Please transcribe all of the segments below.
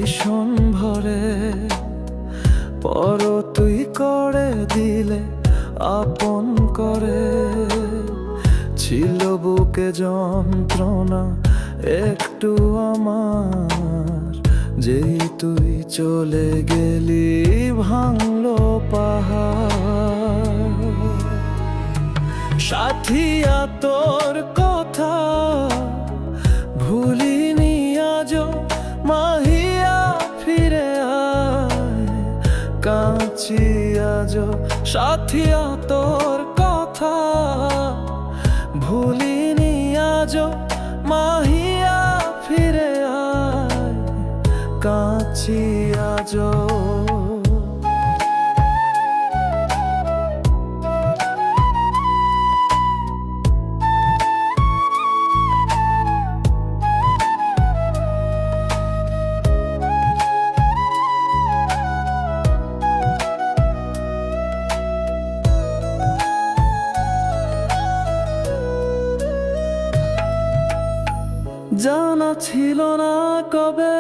ভীষণ ভরে, পর তুই করে দিলে আপন করে। ছিল বুকে যন্ত্রণা একটু আমার, যেই তুই চলে গেলি ভাঙলো পাহাড়। সাথিয়া তোর কথা ভুলিনি আজও, মাহিয়া ফিরে আয় কাঁদছি আজও। সাথিয়া তোর কথা ভুলিনি আজও, মাহিয়া ফিরে আয় কাঁদছি আজও। জানা ছিল না কবে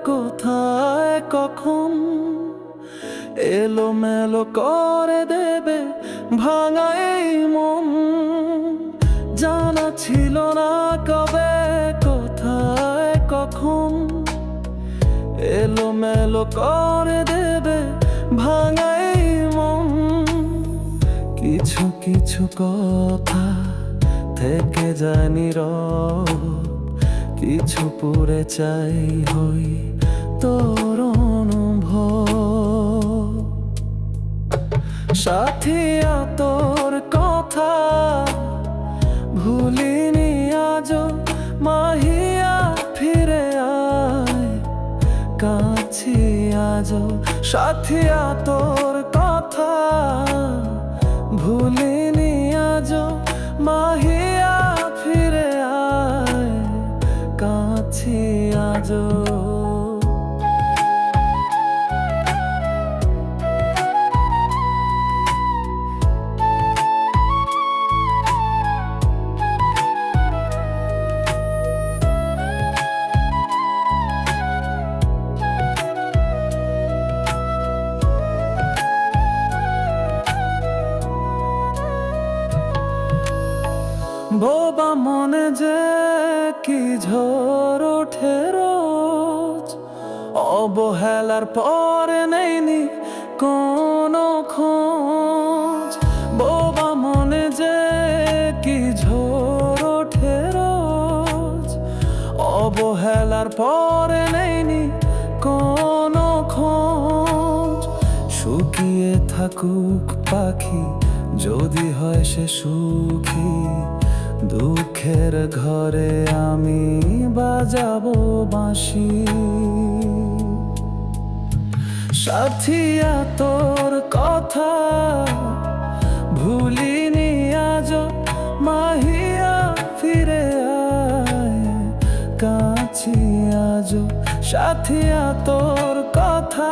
কোথায় কখন এলোমেলো করে দেবে ভাঙা এই মন। জানা ছিল না কবে কোথায় কখন এলোমেলো করে দেবে ভাঙা এই মন। কিছু কিছু কথা থেকে যায় নীরব, কিছু পড়ে চাই হই তোর অনুভব। সাথিয়া তোর কথা ভুলিনি আজও, মাহিয়া ফিরে আয় কাছে আজও। সাথিয়া তোর কথা ভুলিনি আজও, মাহিয়া ফিরে আয় কাছে আজও। বোবা মনে যে কি ঝড় ওঠে রোজ, অবহেলার পরে নেইনি কোনো খোঁজ। বোবা মনে যে কি ঝড় ওঠে রোজ, অবহেলার পরে নেইনি কোনো খোঁজ। শুকিয়ে থাকুক পাখি যদি হয় সে সুখী, দুঃখের ঘরে আমি বাজাবো বাঁশি। সাথিয়া তোর কথা ভুলিনি আজও, মাহিয়া ফিরে আয় কাছে আজও। সাথিয়া তোর কথা